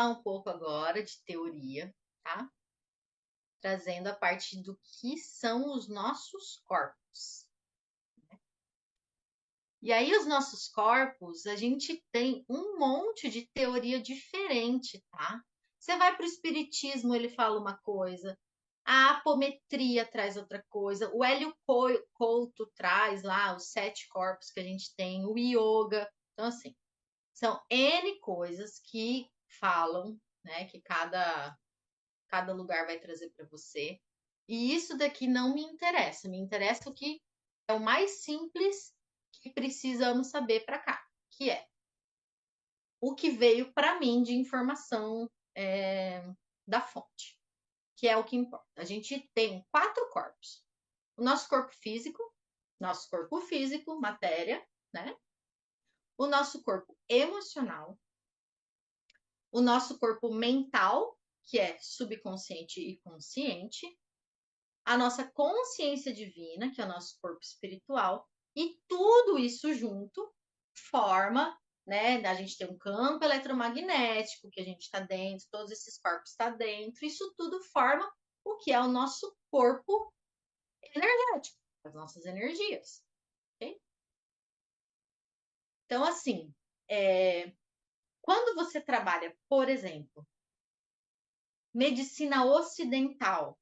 falar um pouco agora de teoria, tá? Trazendo a parte do que são os nossos corpos. E aí, os nossos corpos, a gente tem um monte de teoria diferente, tá? Você vai para o espiritismo, ele fala uma coisa, a apometria traz outra coisa, o Hélio Couto traz lá os 7 corpos que a gente tem, o yoga. Então, assim, são N coisas que falam, né, que cada lugar vai trazer para você. E isso daqui não me interessa, me interessa o que é o mais simples que precisamos saber para cá, que é o que veio para mim de informação da fonte, que é o que importa. A gente tem 4 corpos: o nosso corpo físico, matéria, né? O nosso corpo emocional, o nosso corpo mental, que é subconsciente e consciente, a nossa consciência divina, que é o nosso corpo espiritual, e tudo isso junto forma, né? A gente tem um campo eletromagnético que a gente está dentro, todos esses corpos estão dentro, isso tudo forma o que é o nosso corpo energético, as nossas energias. Okay? Então, assim, quando você trabalha, por exemplo, medicina ocidental,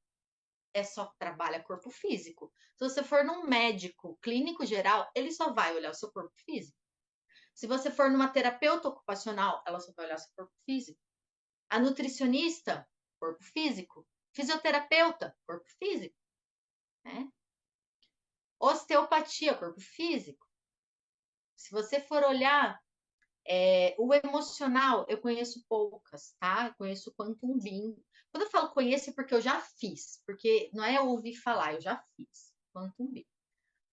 só trabalha corpo físico. Se você for num médico clínico geral, ele só vai olhar o seu corpo físico. Se você for numa terapeuta ocupacional, ela só vai olhar o seu corpo físico. A nutricionista, corpo físico. Fisioterapeuta, corpo físico. Né? Osteopatia, corpo físico. Se você for olhar o emocional, eu conheço poucas, tá? Eu conheço o Quantum Beam. Quando eu falo conheço, é porque eu já fiz. Porque não é eu ouvir falar, eu já fiz. Quantum Beam.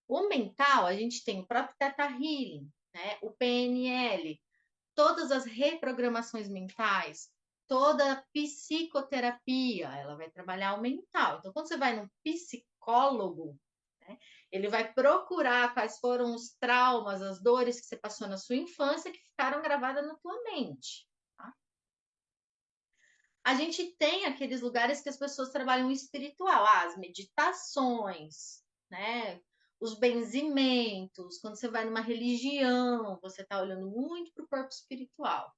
O mental, a gente tem o próprio Theta Healing, né? O PNL, todas as reprogramações mentais, toda a psicoterapia, ela vai trabalhar o mental. Então, quando você vai num psicólogo, né, ele vai procurar quais foram os traumas, as dores que você passou na sua infância que ficaram gravadas na tua mente. Tá? A gente tem aqueles lugares que as pessoas trabalham o espiritual, as meditações, né? Os benzimentos, quando você vai numa religião, você está olhando muito para o corpo espiritual.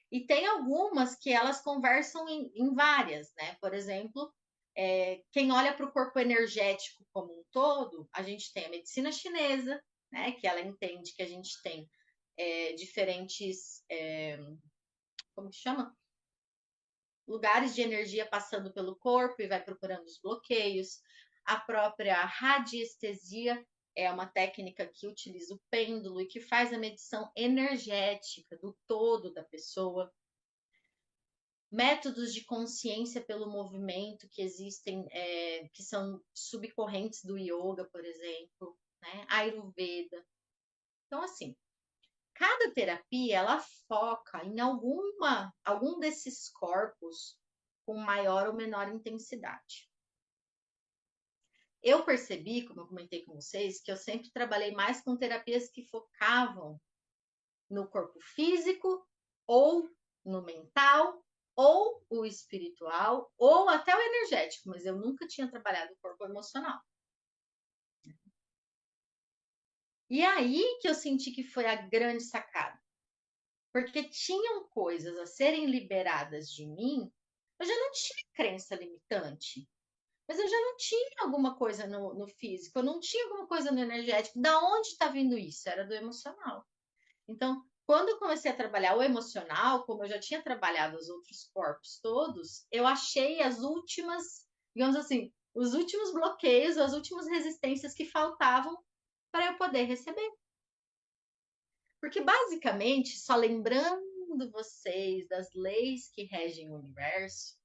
E tem algumas que elas conversam em várias, né? Por exemplo, quem olha para o corpo energético como um todo, a gente tem a medicina chinesa, né? Que ela entende que a gente tem diferentes, como que chama? Lugares de energia passando pelo corpo e vai procurando os bloqueios. A própria radiestesia é uma técnica que utiliza o pêndulo e que faz a medição energética do todo da pessoa. Métodos de consciência pelo movimento que existem, que são subcorrentes do yoga, por exemplo, né? Ayurveda. Então, assim, cada terapia ela foca em algum desses corpos com maior ou menor intensidade. Eu percebi, como eu comentei com vocês, que eu sempre trabalhei mais com terapias que focavam no corpo físico ou no mental ou o espiritual ou até o energético, mas eu nunca tinha trabalhado o corpo emocional. E aí que eu senti que foi a grande sacada. Porque tinham coisas a serem liberadas de mim, eu já não tinha crença limitante, mas eu já não tinha alguma coisa no físico, eu não tinha alguma coisa no energético. Da onde está vindo isso? Era do emocional. Então, quando eu comecei a trabalhar o emocional, como eu já tinha trabalhado os outros corpos todos, eu achei as últimas, digamos assim, os últimos bloqueios, as últimas resistências que faltavam para eu poder receber. Porque basicamente, só lembrando vocês das leis que regem o universo,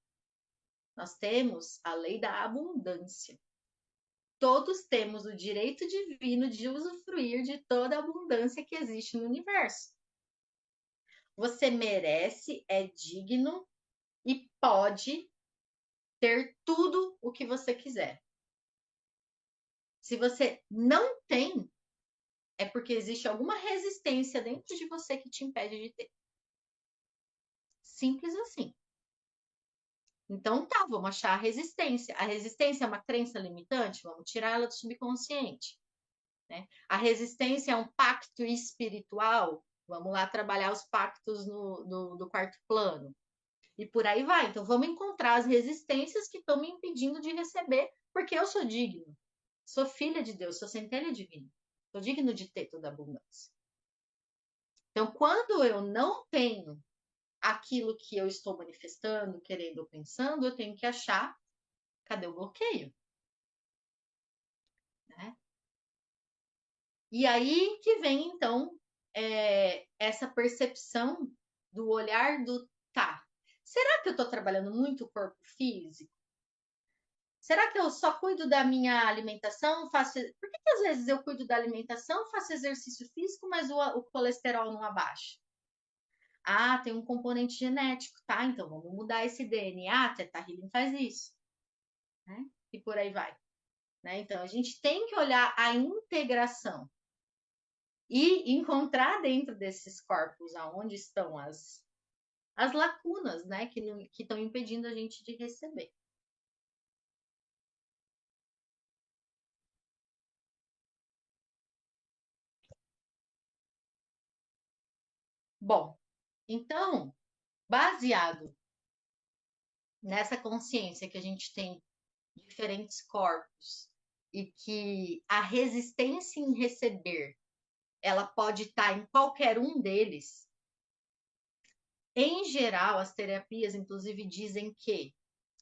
nós temos a lei da abundância. Todos temos o direito divino de usufruir de toda a abundância que existe no universo. Você merece, é digno e pode ter tudo o que você quiser. Se você não tem, é porque existe alguma resistência dentro de você que te impede de ter. Simples assim. Então tá, vamos achar a resistência. A resistência é uma crença limitante? Vamos tirar ela do subconsciente. Né? A resistência é um pacto espiritual? Vamos lá trabalhar os pactos do quarto plano. E por aí vai. Então vamos encontrar as resistências que estão me impedindo de receber, porque eu sou digno. Sou filha de Deus, sou centelha divina. Sou digno de ter toda a abundância. Então, quando eu não tenho aquilo que eu estou manifestando, querendo ou pensando, eu tenho que achar cadê o bloqueio, né? E aí que vem, então, essa percepção do olhar do tá. Será que eu estou trabalhando muito o corpo físico? Será que eu só cuido da minha alimentação? Por que às vezes eu cuido da alimentação, faço exercício físico, mas o colesterol não abaixa? Ah, tem um componente genético, tá? Então vamos mudar esse DNA. A Teta Healing faz isso, né? E por aí vai, né? Então a gente tem que olhar a integração e encontrar dentro desses corpos aonde estão as lacunas, né? Que estão impedindo a gente de receber. Bom, então, baseado nessa consciência que a gente tem diferentes corpos e que a resistência em receber ela pode estar em qualquer um deles. Em geral, as terapias, inclusive, dizem que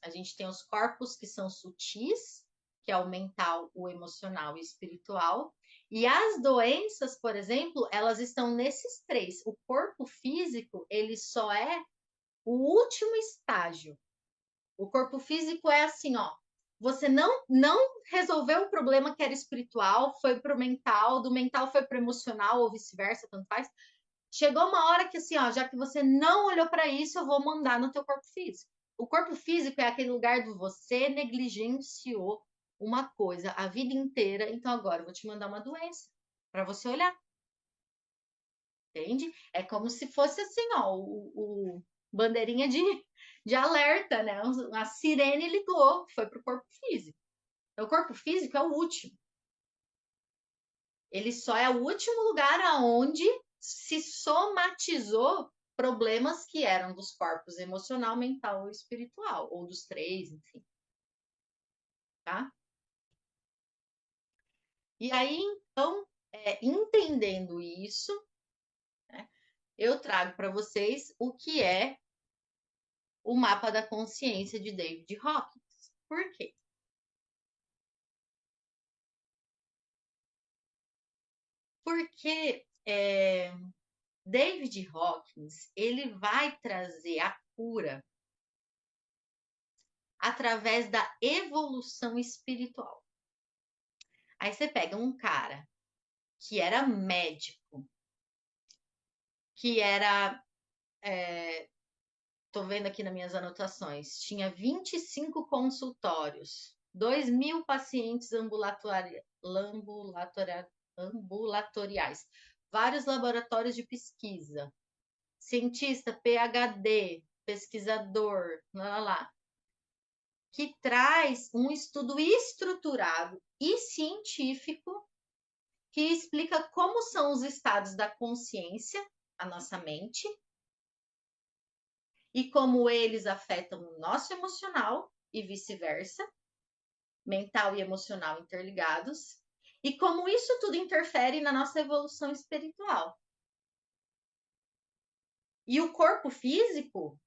a gente tem os corpos que são sutis, que é o mental, o emocional e o espiritual. E as doenças, por exemplo, elas estão nesses três. O corpo físico, ele só é o último estágio. O corpo físico é assim, ó. Você não resolveu o problema que era espiritual, foi pro mental, do mental foi pro emocional ou vice-versa, tanto faz. Chegou uma hora que assim, ó, já que você não olhou para isso, eu vou mandar no teu corpo físico. O corpo físico é aquele lugar do você negligenciou uma coisa a vida inteira, então agora eu vou te mandar uma doença para você olhar. Entende? É como se fosse assim, ó, o bandeirinha de alerta, né? A sirene ligou, foi pro corpo físico. Então, o corpo físico é o último. Ele só é o último lugar aonde se somatizou problemas que eram dos corpos emocional, mental ou espiritual, ou dos três, enfim, tá? E aí, então, entendendo isso, né, eu trago para vocês o que é o mapa da consciência de David Hawkins. Por quê? Porque David Hawkins ele vai trazer a cura através da evolução espiritual. Aí você pega um cara que era médico, que era, tô vendo aqui nas minhas anotações, tinha 25 consultórios, 2.000 pacientes ambulatoriais, vários laboratórios de pesquisa, cientista, PhD, pesquisador, lá, que traz um estudo estruturado e científico que explica como são os estados da consciência, a nossa mente, e como eles afetam o nosso emocional e vice-versa, mental e emocional interligados, e como isso tudo interfere na nossa evolução espiritual. E o corpo físico,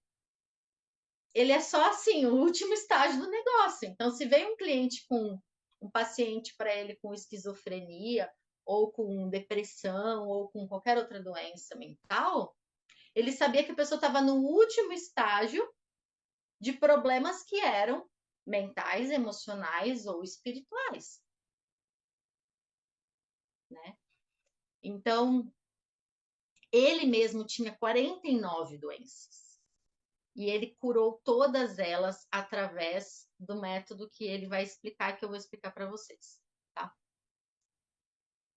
ele é só assim, o último estágio do negócio. Então, se vem um cliente com um paciente para ele com esquizofrenia, ou com depressão, ou com qualquer outra doença mental, ele sabia que a pessoa estava no último estágio de problemas que eram mentais, emocionais ou espirituais, né? Então, ele mesmo tinha 49 doenças. E ele curou todas elas através do método que ele vai explicar, que eu vou explicar para vocês, tá?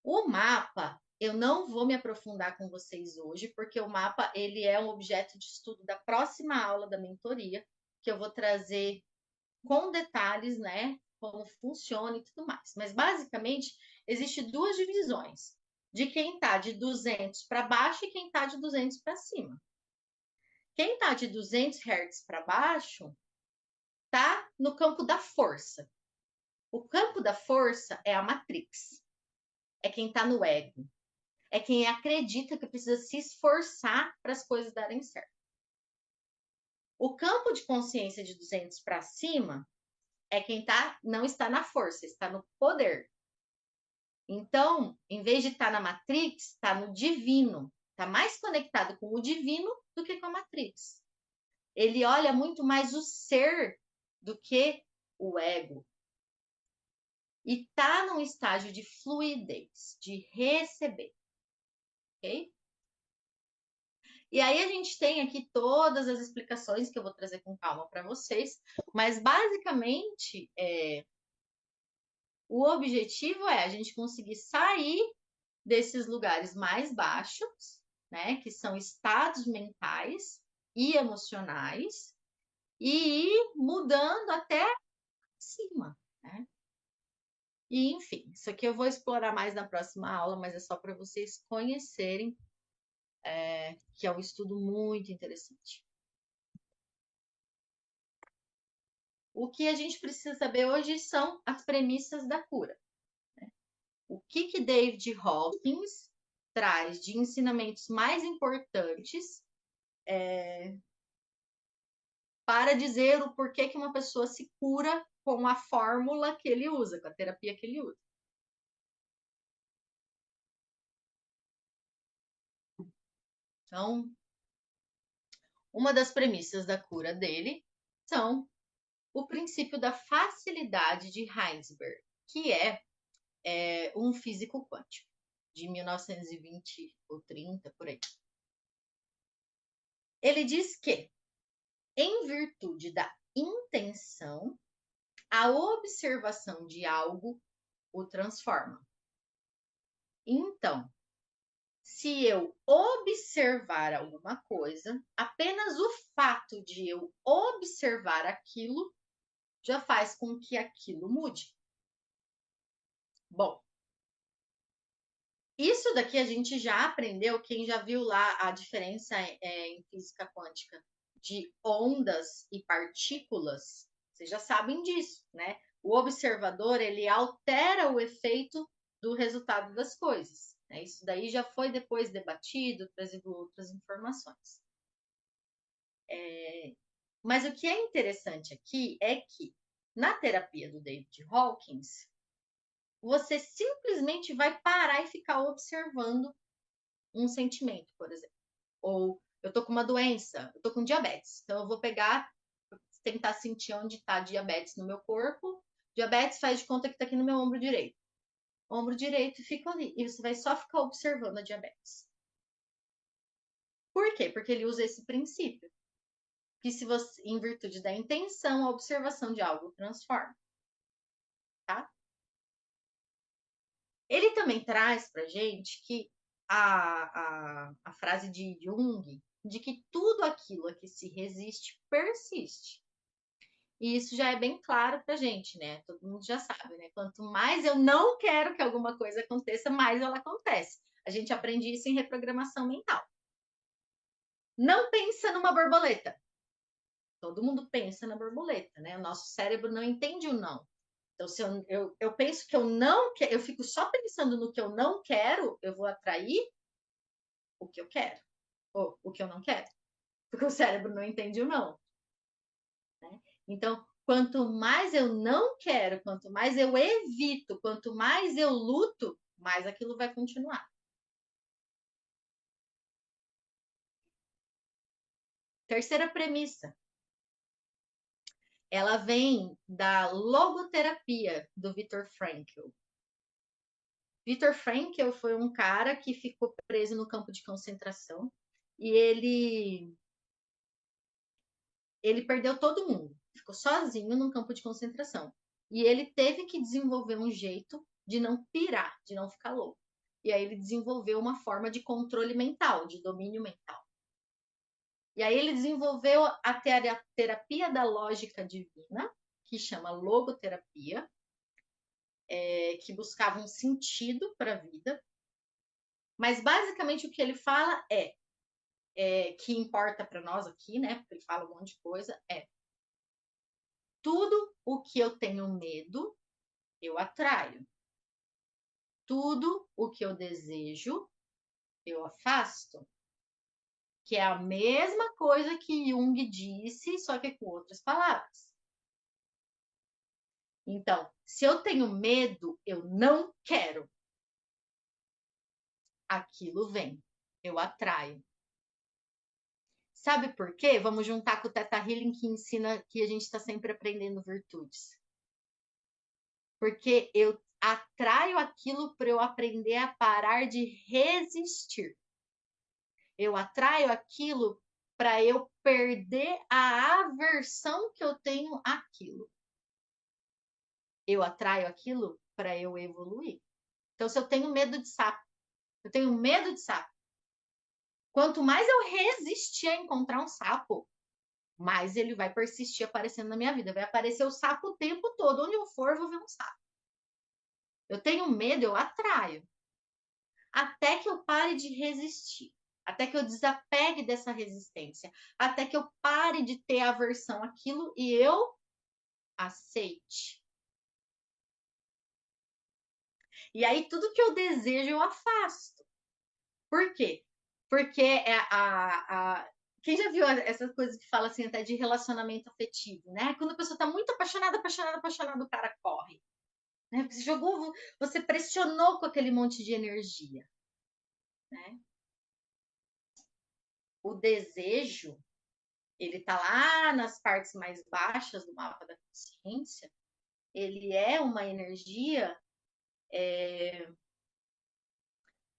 O mapa, Eu não vou me aprofundar com vocês hoje, porque o mapa ele é um objeto de estudo da próxima aula da mentoria, que eu vou trazer com detalhes, né, como funciona e tudo mais. Mas basicamente existe duas divisões, de quem está de 200 para baixo e quem está de 200 para cima. Quem está de 200 Hz para baixo está no campo da força. O campo da força é a Matrix, é quem está no ego, é quem acredita que precisa se esforçar para as coisas darem certo. O campo de consciência de 200 para cima é quem não está na força, está no poder. Então, em vez de estar na Matrix, está no divino, está mais conectado com o divino do que com a Matrix. Ele olha muito mais o ser do que o ego. E está num estágio de fluidez, de receber. Ok? E aí a gente tem aqui todas as explicações que eu vou trazer com calma para vocês, mas basicamente o objetivo é a gente conseguir sair desses lugares mais baixos, né, que são estados mentais e emocionais, e ir mudando até cima, né? E enfim, isso aqui eu vou explorar mais na próxima aula, mas é só para vocês conhecerem que é um estudo muito interessante. O que a gente precisa saber hoje são as premissas da cura. O que David Hawkins traz de ensinamentos mais importantes para dizer o porquê que uma pessoa se cura com a fórmula que ele usa, com a terapia que ele usa. Então, uma das premissas da cura dele são o princípio da facilidade de Heisenberg, que é um físico quântico de 1920 ou 30, por aí. Ele diz que, em virtude da intenção, a observação de algo o transforma. Então, se eu observar alguma coisa, apenas o fato de eu observar aquilo já faz com que aquilo mude. Bom, isso daqui a gente já aprendeu, quem já viu lá a diferença em física quântica de ondas e partículas, vocês já sabem disso, né? O observador, ele altera o efeito do resultado das coisas. Né? Isso daí já foi depois debatido, trazido outras informações. Mas o que é interessante aqui é que, na terapia do David Hawkins, você simplesmente vai parar e ficar observando um sentimento, por exemplo. Ou eu tô com uma doença, eu tô com diabetes. Então eu vou pegar, tentar sentir onde está diabetes no meu corpo. Diabetes faz de conta que tá aqui no meu ombro direito. Ombro direito fica ali. E você vai só ficar observando a diabetes. Por quê? Porque ele usa esse princípio. Que se você, em virtude da intenção, a observação de algo transforma. Tá? Ele também traz pra gente que a frase de Jung, de que tudo aquilo a que se resiste persiste. E isso já é bem claro pra gente, né? Todo mundo já sabe, né? Quanto mais eu não quero que alguma coisa aconteça, mais ela acontece. A gente aprende isso em reprogramação mental. Não pensa numa borboleta. Todo mundo pensa na borboleta, né? O nosso cérebro não entende o não. Então, se eu penso que eu não quero, eu fico só pensando no que eu não quero, eu vou atrair o que eu quero, ou o que eu não quero, porque o cérebro não entende o não. Né? Então, quanto mais eu não quero, quanto mais eu evito, quanto mais eu luto, mais aquilo vai continuar. Terceira premissa. Ela vem da logoterapia do Viktor Frankl. Viktor Frankl foi um cara que ficou preso no campo de concentração e ele perdeu todo mundo, ficou sozinho num campo de concentração. E ele teve que desenvolver um jeito de não pirar, de não ficar louco. E aí ele desenvolveu uma forma de controle mental, de domínio mental. E aí ele desenvolveu a terapia da lógica divina, que chama logoterapia, que buscava um sentido para a vida. Mas basicamente o que ele fala que importa para nós aqui, né? Porque ele fala um monte de coisa, tudo o que eu tenho medo, eu atraio. Tudo o que eu desejo, eu afasto. Que é a mesma coisa que Jung disse, só que com outras palavras. Então, se eu tenho medo, eu não quero. Aquilo vem, eu atraio. Sabe por quê? Vamos juntar com o Theta Healing que ensina que a gente está sempre aprendendo virtudes. Porque eu atraio aquilo para eu aprender a parar de resistir. Eu atraio aquilo para eu perder a aversão que eu tenho àquilo. Eu atraio aquilo para eu evoluir. Então, se eu tenho medo de sapo, eu tenho medo de sapo. Quanto mais eu resistir a encontrar um sapo, mais ele vai persistir aparecendo na minha vida. Vai aparecer o sapo o tempo todo. Onde eu for, eu vou ver um sapo. Eu tenho medo, eu atraio. Até que eu pare de resistir. Até que eu desapegue dessa resistência. Até que eu pare de ter aversão àquilo e eu aceite. E aí, tudo que eu desejo, eu afasto. Por quê? Porque quem já viu essas coisas que fala assim até de relacionamento afetivo, né? Quando a pessoa tá muito apaixonada, o cara corre. Né? Você jogou, você pressionou com aquele monte de energia. Né? O desejo, ele tá lá nas partes mais baixas do mapa da consciência. Ele é uma energia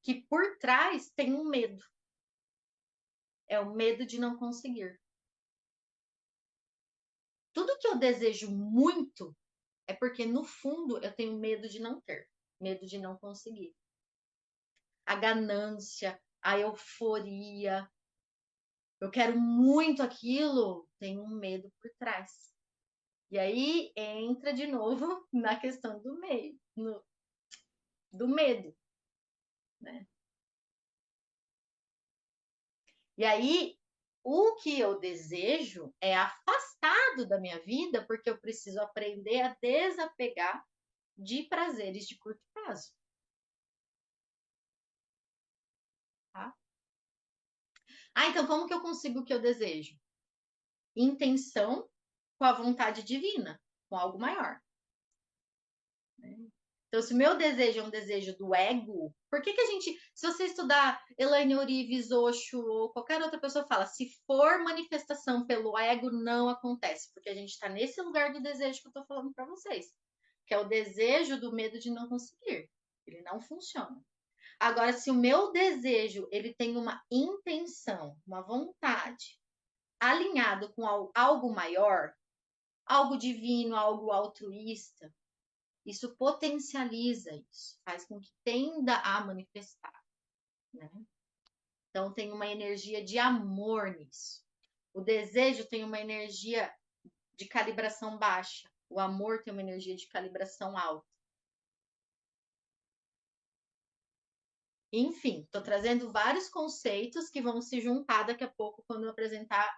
que por trás tem um medo. É o medo de não conseguir. Tudo que eu desejo muito é porque, no fundo, eu tenho medo de não ter, medo de não conseguir. A ganância, a euforia, eu quero muito aquilo, tem um medo por trás. E aí entra de novo na questão do medo, do medo, né? E aí, o que eu desejo é afastado da minha vida, porque eu preciso aprender a desapegar de prazeres de curto prazo. Tá? Então como que eu consigo o que eu desejo? Intenção com a vontade divina, com algo maior. Né? Então, se o meu desejo é um desejo do ego, por que a gente, se você estudar Elaine Orives, Osho ou qualquer outra pessoa fala, se for manifestação pelo ego, não acontece, porque a gente está nesse lugar do desejo que eu estou falando para vocês, que é o desejo do medo de não conseguir. Ele não funciona. Agora, se o meu desejo ele tem uma intenção, uma vontade, alinhado com algo maior, algo divino, algo altruísta, isso potencializa isso, faz com que tenda a manifestar. Né? Então, tem uma energia de amor nisso. O desejo tem uma energia de calibração baixa. O amor tem uma energia de calibração alta. Enfim, estou trazendo vários conceitos que vão se juntar daqui a pouco quando eu apresentar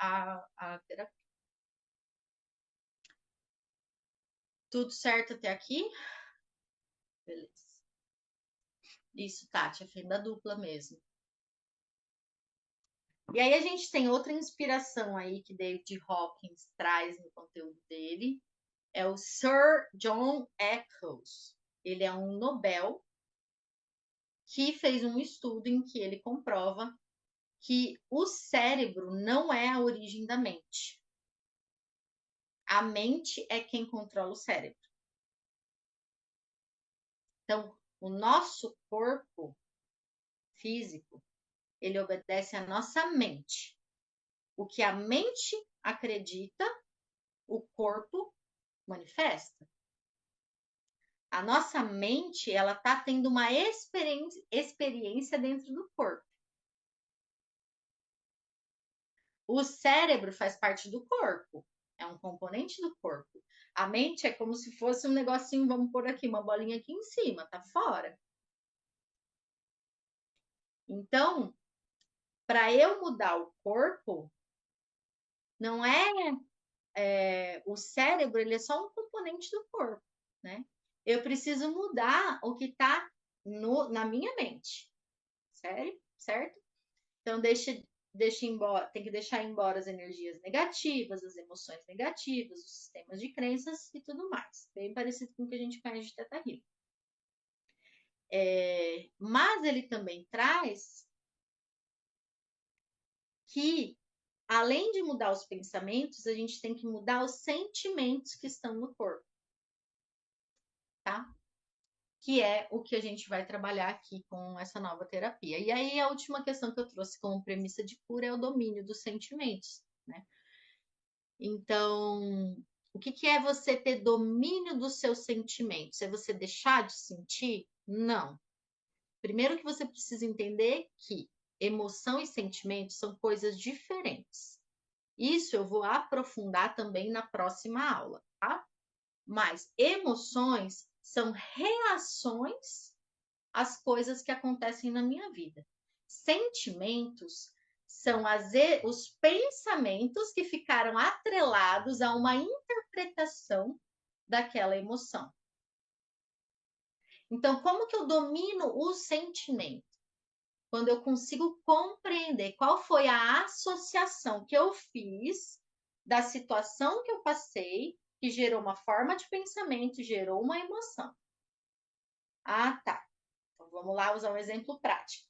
a terapia. Tudo certo até aqui? Beleza. Isso, Tati, é fenda dupla mesmo. E aí a gente tem outra inspiração aí que David Hawkins traz no conteúdo dele, é o Sir John Eccles. Ele é um Nobel que fez um estudo em que ele comprova que o cérebro não é a origem da mente. A mente é quem controla o cérebro. Então, o nosso corpo físico, ele obedece à nossa mente. O que a mente acredita, o corpo manifesta. A nossa mente, ela está tendo uma experiência dentro do corpo. O cérebro faz parte do corpo, é um componente do corpo. A mente é como se fosse um negocinho, vamos pôr aqui, uma bolinha aqui em cima, tá fora. Então, para eu mudar o corpo, não o cérebro, ele é só um componente do corpo, né? Eu preciso mudar o que está na minha mente, certo? Então, tem que deixar embora as energias negativas, as emoções negativas, os sistemas de crenças e tudo mais. Bem parecido com o que a gente conhece de Teta Healing. Mas ele também traz que, além de mudar os pensamentos, a gente tem que mudar os sentimentos que estão no corpo, tá? Que é o que a gente vai trabalhar aqui com essa nova terapia. E aí, a última questão que eu trouxe como premissa de cura é o domínio dos sentimentos, né? Então, o que é você ter domínio dos seus sentimentos? É você deixar de sentir? Não. Primeiro que você precisa entender que emoção e sentimento são coisas diferentes. Isso eu vou aprofundar também na próxima aula, tá? Mas emoções são reações às coisas que acontecem na minha vida. Sentimentos são os pensamentos que ficaram atrelados a uma interpretação daquela emoção. Então, como que eu domino o sentimento? Quando eu consigo compreender qual foi a associação que eu fiz da situação que eu passei, que gerou uma forma de pensamento, gerou uma emoção. Ah, tá. Então, vamos lá usar um exemplo prático.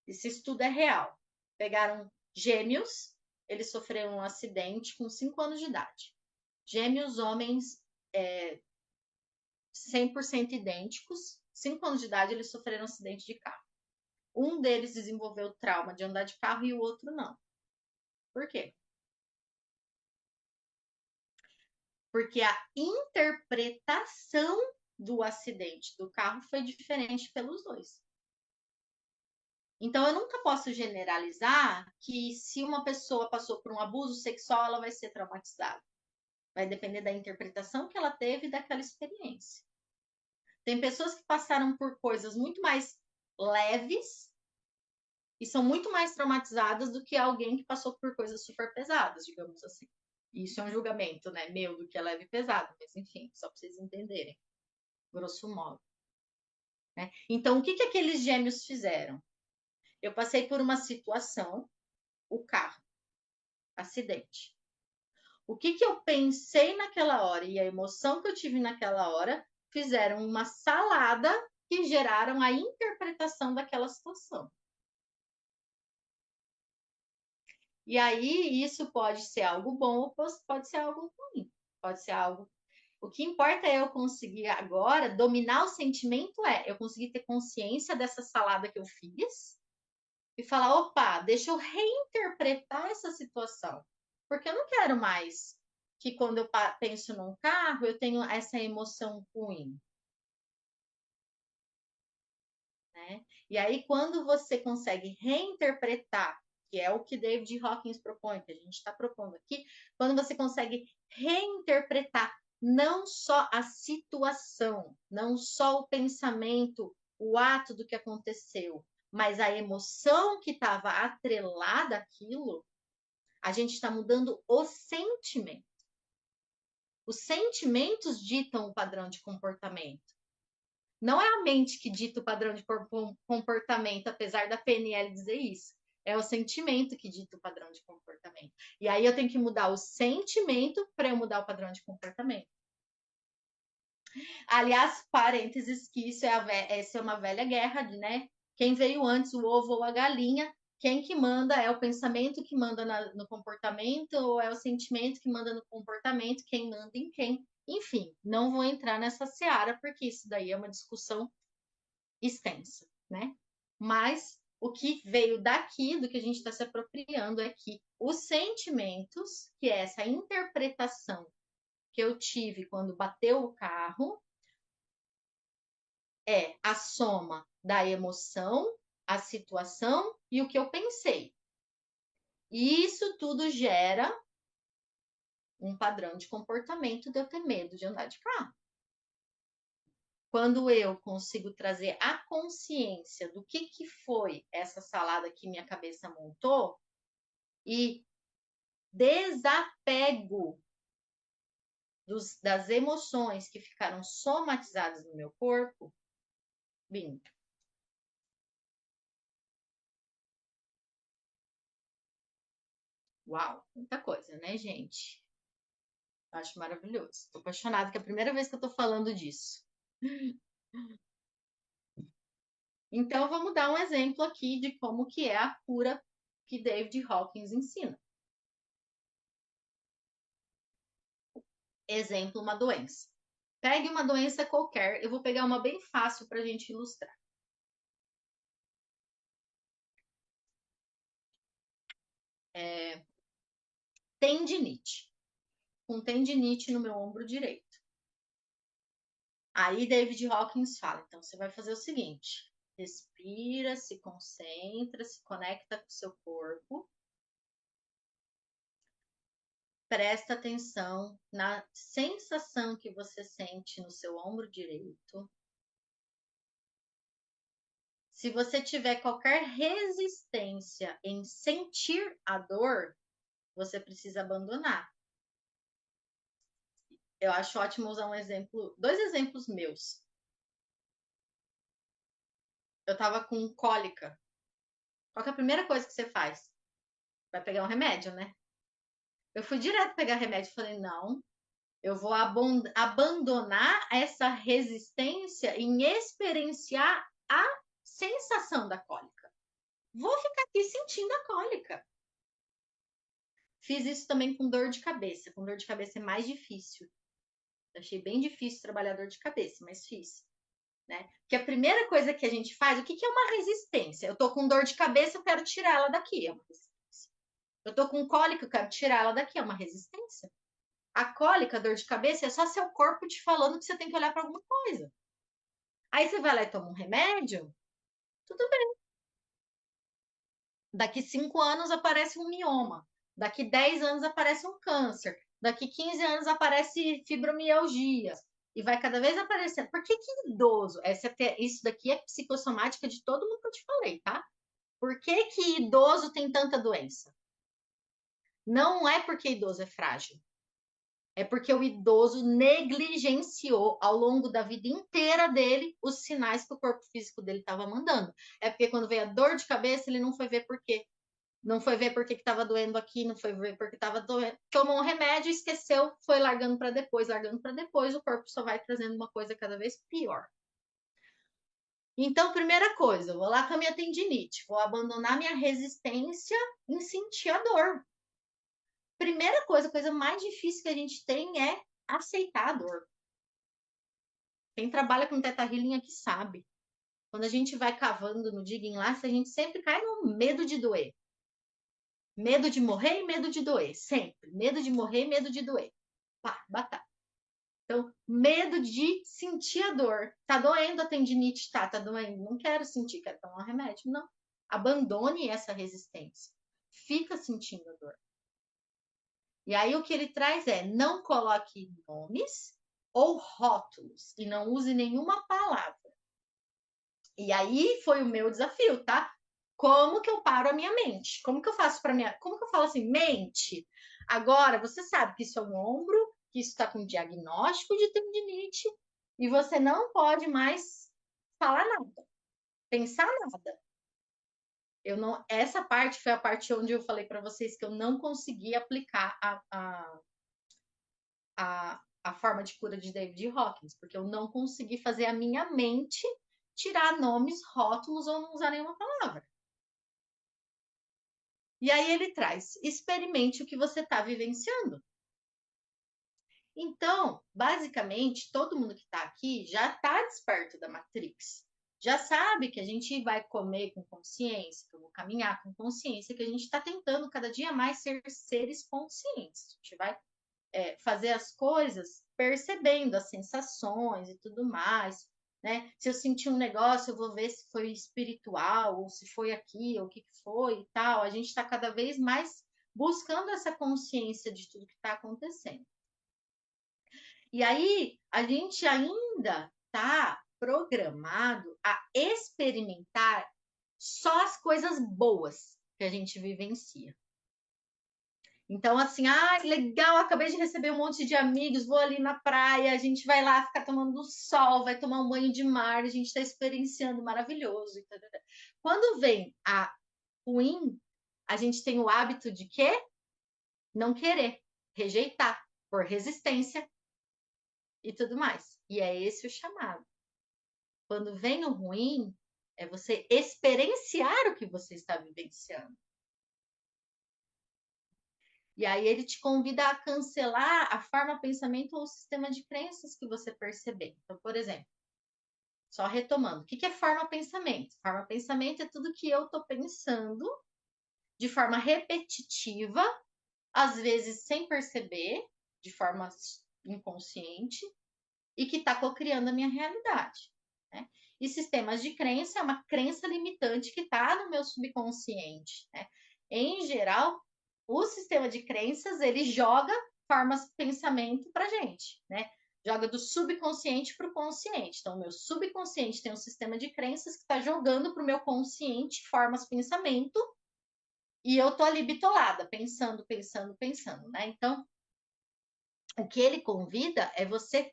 Esse estudo é real. Pegaram gêmeos, eles sofreram um acidente com 5 anos de idade. Gêmeos, homens, 100% idênticos. 5 anos de idade, eles sofreram um acidente de carro. Um deles desenvolveu trauma de andar de carro e o outro não. Por quê? Porque a interpretação do acidente do carro foi diferente pelos dois. Então, eu nunca posso generalizar que se uma pessoa passou por um abuso sexual, ela vai ser traumatizada. Vai depender da interpretação que ela teve daquela experiência. Tem pessoas que passaram por coisas muito mais leves e são muito mais traumatizadas do que alguém que passou por coisas super pesadas, digamos assim. Isso é um julgamento, né, meu, do que é leve e pesado, mas enfim, só para vocês entenderem, grosso modo. Né? Então, o que aqueles gêmeos fizeram? Eu passei por uma situação, o carro, acidente. O que eu pensei naquela hora e a emoção que eu tive naquela hora fizeram uma salada que geraram a interpretação daquela situação. E aí, isso pode ser algo bom ou pode ser algo ruim. Pode ser algo. O que importa é eu conseguir agora dominar o sentimento, eu conseguir ter consciência dessa salada que eu fiz e falar: opa, deixa eu reinterpretar essa situação. Porque eu não quero mais que quando eu penso num carro, eu tenho essa emoção ruim. Né? E aí, quando você consegue reinterpretar, que é o que David Hawkins propõe, que a gente está propondo aqui, quando você consegue reinterpretar não só a situação, não só o pensamento, o ato do que aconteceu, mas a emoção que estava atrelada àquilo, a gente está mudando o sentimento. Os sentimentos ditam o padrão de comportamento. Não é a mente que dita o padrão de comportamento, apesar da PNL dizer isso. É o sentimento que dita o padrão de comportamento. E aí eu tenho que mudar o sentimento para eu mudar o padrão de comportamento. Aliás, parênteses, que essa é uma velha guerra, né? Quem veio antes, o ovo ou a galinha? Quem que manda é o pensamento que manda no comportamento ou é o sentimento que manda no comportamento? Quem manda em quem? Enfim, não vou entrar nessa seara, porque isso daí é uma discussão extensa, né? Mas o que veio daqui, do que a gente está se apropriando, é que os sentimentos, que é essa interpretação que eu tive quando bateu o carro, é a soma da emoção, a situação e o que eu pensei. E isso tudo gera um padrão de comportamento de eu ter medo de andar de carro. Quando eu consigo trazer a consciência do que foi essa salada que minha cabeça montou e desapego das emoções que ficaram somatizadas no meu corpo, bem, uau, muita coisa, né, gente? Acho maravilhoso. Tô apaixonada, que é a primeira vez que eu tô falando disso. Então, vamos dar um exemplo aqui de como que é a cura que David Hawkins ensina. Exemplo, uma doença. Pegue uma doença qualquer, eu vou pegar uma bem fácil para a gente ilustrar. Tendinite. Com tendinite no meu ombro direito. Aí David Hawkins fala, então você vai fazer o seguinte, respira, se concentra, se conecta com o seu corpo, presta atenção na sensação que você sente no seu ombro direito. Se você tiver qualquer resistência em sentir a dor, você precisa abandonar. Eu acho ótimo usar um exemplo, dois exemplos meus. Eu tava com cólica. Qual que é a primeira coisa que você faz? Vai pegar um remédio, né? Eu fui direto pegar remédio e falei, não, eu vou abandonar essa resistência em experienciar a sensação da cólica. Vou ficar aqui sentindo a cólica. Fiz isso também com dor de cabeça. Com dor de cabeça é mais difícil. Achei bem difícil trabalhar dor de cabeça, mas fiz. Né? Porque a primeira coisa que a gente faz, o que é uma resistência? Eu tô com dor de cabeça, eu quero tirar ela daqui, é uma resistência. Eu tô com cólica, eu quero tirar ela daqui, é uma resistência. A cólica, a dor de cabeça, é só seu corpo te falando que você tem que olhar para alguma coisa. Aí você vai lá e toma um remédio, tudo bem. Daqui 5 anos aparece um mioma. Daqui 10 anos aparece um câncer. Daqui 15 anos aparece fibromialgia. E vai cada vez aparecendo. Por que idoso? Isso daqui é psicossomática de todo mundo que eu te falei, tá? Por que idoso tem tanta doença? Não é porque idoso é frágil. É porque o idoso negligenciou ao longo da vida inteira dele os sinais que o corpo físico dele estava mandando. É porque quando veio a dor de cabeça, ele não foi ver por quê. Não foi ver por que estava doendo aqui, não foi ver por que estava doendo. Tomou um remédio, esqueceu, foi largando para depois, o corpo só vai trazendo uma coisa cada vez pior. Então, primeira coisa, eu vou lá com a minha tendinite, vou abandonar minha resistência em sentir a dor. Primeira coisa, a coisa mais difícil que a gente tem é aceitar a dor. Quem trabalha com teta healing aqui sabe. Quando a gente vai cavando no digging lá, a gente sempre cai no medo de doer. Medo de morrer e medo de doer, sempre. Medo de morrer e medo de doer. Pá, batata. Então, medo de sentir a dor. Tá doendo a tendinite? Tá doendo. Não quero sentir, quero tomar um remédio. Não. Abandone essa resistência. Fica sentindo a dor. E aí o que ele traz é, não coloque nomes ou rótulos e não use nenhuma palavra. E aí foi o meu desafio, tá? Como que eu paro a minha mente? Como que eu faço para minha, como que eu falo assim, mente? Agora você sabe que isso é um ombro, que isso está com diagnóstico de tendinite e você não pode mais falar nada, pensar nada. Eu não, essa parte foi a parte onde eu falei para vocês que eu não consegui aplicar a forma de cura de David Hawkins, porque eu não consegui fazer a minha mente tirar nomes, rótulos ou não usar nenhuma palavra. E aí ele traz, experimente o que você está vivenciando. Então, basicamente, todo mundo que está aqui já está desperto da Matrix. Já sabe que a gente vai comer com consciência, que eu vou caminhar com consciência, que a gente está tentando cada dia mais ser seres conscientes. A gente vai fazer as coisas percebendo as sensações e tudo mais. né? Se eu sentir um negócio, eu vou ver se foi espiritual, ou se foi aqui, ou o que foi e tal. A gente está cada vez mais buscando essa consciência de tudo que está acontecendo. E aí, a gente ainda está programado a experimentar só as coisas boas que a gente vivencia. Então, assim, legal, acabei de receber um monte de amigos, vou ali na praia, a gente vai lá ficar tomando sol, vai tomar um banho de mar, a gente está experienciando maravilhoso. Quando vem a ruim, a gente tem o hábito de quê? Não querer, rejeitar, por resistência e tudo mais. E é esse o chamado. Quando vem o ruim, é você experienciar o que você está vivenciando. E aí ele te convida a cancelar a forma pensamento ou o sistema de crenças que você perceber. Então, por exemplo, só retomando, o que é forma pensamento? Forma pensamento é tudo que eu estou pensando de forma repetitiva, às vezes sem perceber, de forma inconsciente, e que está cocriando a minha realidade. Né? E sistemas de crença é uma crença limitante que está no meu subconsciente. Né? Em geral, o sistema de crenças ele joga formas de pensamento para gente, né? Joga do subconsciente para o consciente. Então, o meu subconsciente tem um sistema de crenças que está jogando para o meu consciente formas de pensamento e eu tô ali bitolada, pensando, pensando, pensando, né? Então, o que ele convida é você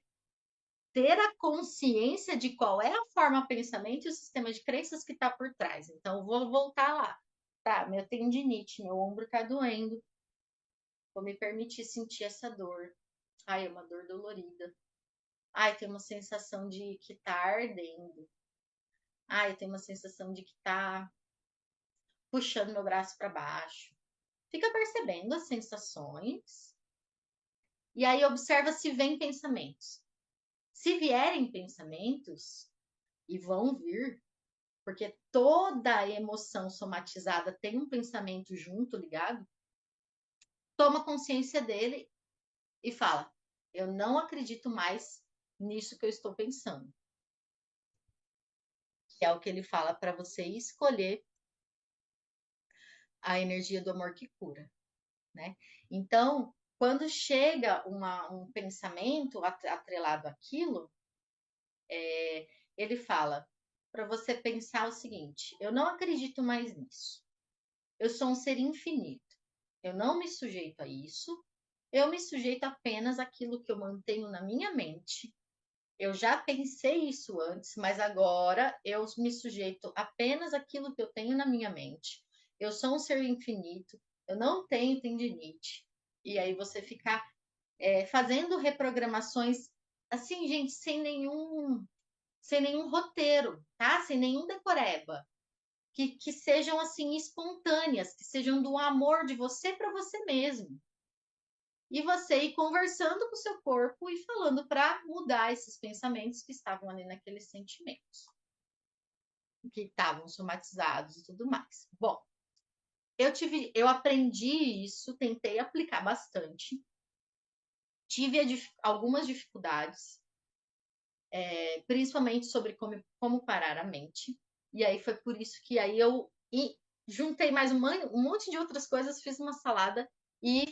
ter a consciência de qual é a forma pensamento e o sistema de crenças que está por trás. Então, vou voltar lá. Tá, meu tendinite, meu ombro tá doendo. Vou me permitir sentir essa dor. Ai, é uma dor dolorida. Ai, tem uma sensação de que tá ardendo. Ai, tem uma sensação de que tá puxando meu braço para baixo. Fica percebendo as sensações. E aí observa se vem pensamentos. Se vierem pensamentos, e vão vir, porque toda emoção somatizada tem um pensamento junto, ligado, toma consciência dele e fala: eu não acredito mais nisso que eu estou pensando. Que é o que ele fala para você escolher a energia do amor que cura, né? Então, quando chega um pensamento atrelado àquilo, ele fala para você pensar o seguinte: eu não acredito mais nisso. Eu sou um ser infinito. Eu não me sujeito a isso. Eu me sujeito apenas àquilo que eu mantenho na minha mente. Eu já pensei isso antes, mas agora eu me sujeito apenas àquilo que eu tenho na minha mente. Eu sou um ser infinito. Eu não tenho tendinite. E aí você ficar fazendo reprogramações assim, gente, sem nenhum roteiro, tá? Sem nenhum decoreba. Que sejam assim espontâneas, que sejam do amor de você para você mesmo. E você ir conversando com o seu corpo e falando para mudar esses pensamentos que estavam ali naqueles sentimentos, que estavam somatizados e tudo mais. Bom, eu aprendi isso, tentei aplicar bastante, tive algumas dificuldades, principalmente sobre como parar a mente. E aí foi por isso que aí eu juntei mais um monte de outras coisas, fiz uma salada e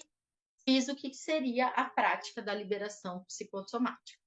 fiz o que seria a prática da liberação psicossomática.